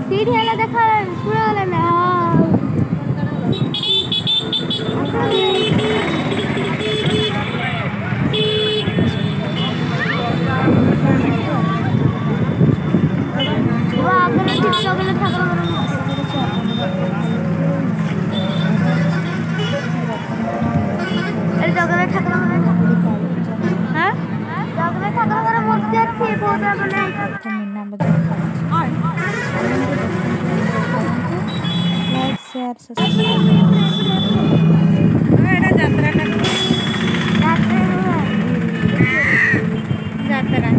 सीढ़ी वाला देखा पूरा वाला ना वो आगे ठीक जगह ठाकुर ए जगह ठाकुर हां जगह ठाकुर मूर्ति अच्छी बहुत बने मीना बजार लाइक शेयर सब्सक्राइब एटा यात्रा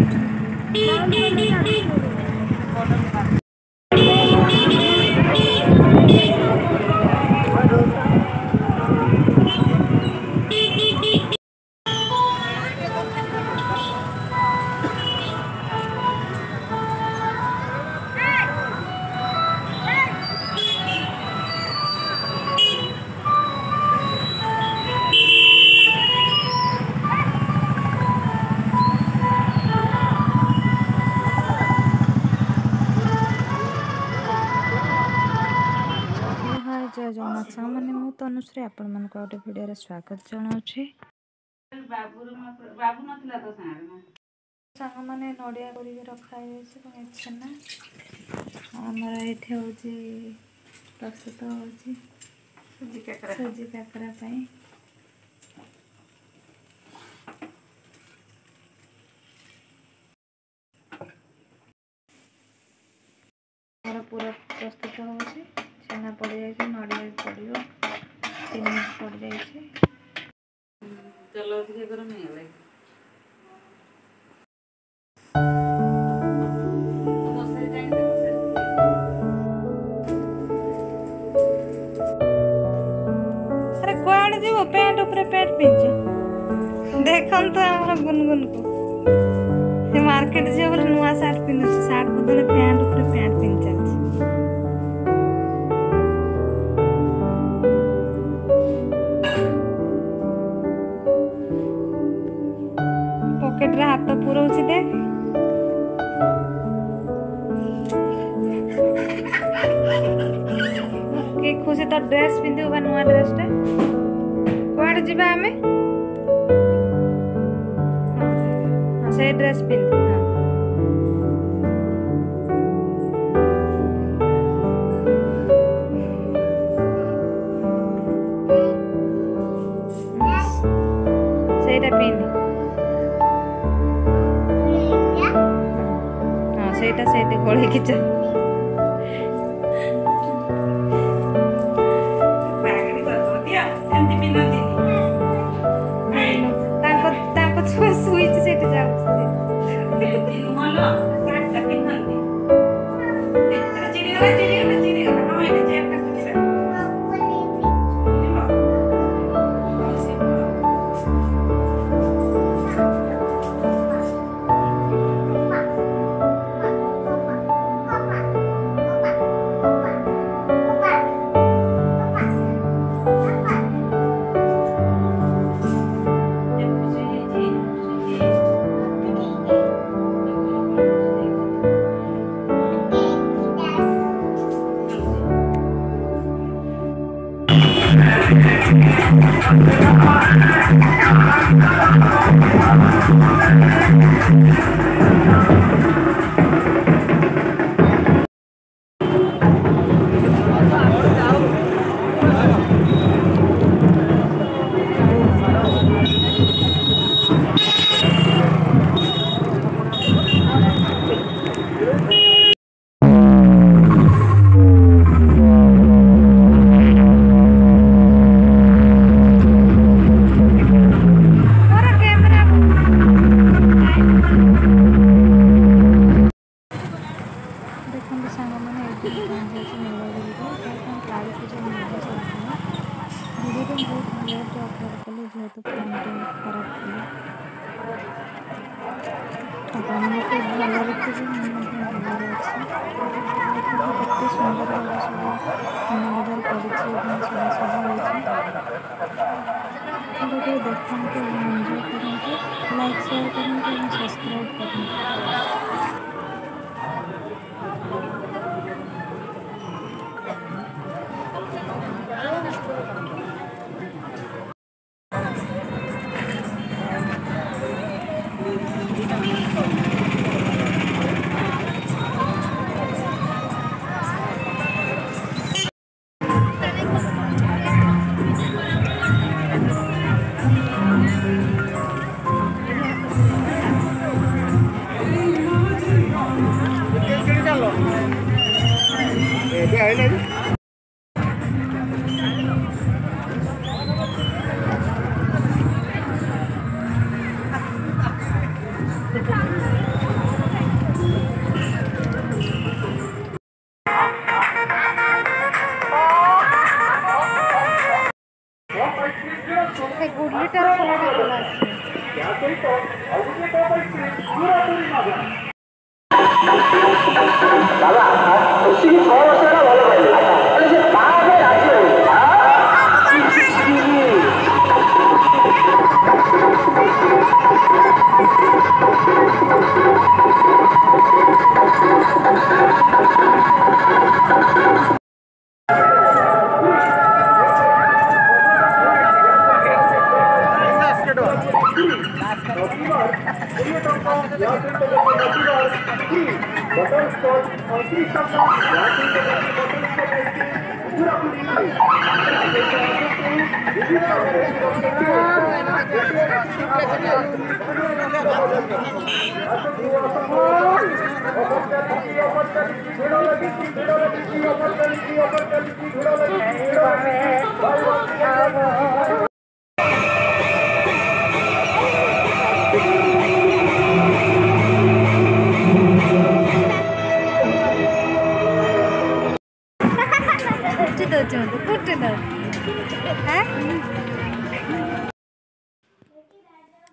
जय जगन्नाथ सामान्य मु तनुश्री आपण मन को गोटे वीडियो स्वागत जनाऊँगी सांग मैंने नड़िया कर रखाई छेना आमर ये हूँ प्रस्तुत हो सुजी काकरा पूरा प्रस्तुत हो छेना पड़ जाए नड़िया पड़ो चीनी पड़ जाए तेल अधिक गरम नहीं अरे कौन जीव पैंट ऊपर पैंट पिंच देखन तो हमर गुनगुन को मार्केट जे बोले नुआ शर्ट पिंधु शर्ट बदले पैंट ऊपर पैंट पिंच पॉकेट रे हाथ पूरा देख के खुशी तो ड्रेस पिंधु बा नुआ ड्रेस टे कोड जीवा हमें हां से ड्रेस पिंध सेटा पिंध हां सेटा सेटे कोळे कि चल लाइक शेयर करें सब्सक्राइब करें।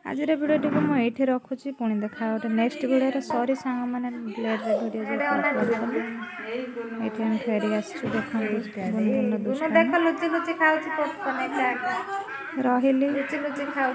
आज भिडियो को मुझे रखुची पुणी देखा गोटे नेक्स्ट भिडियो सॉरी सांग मैंने ब्लेड भिडियो ये फेरी आसचु देखो देख लुचि लुचि खाऊँ रही लुचि लुचि खाऊ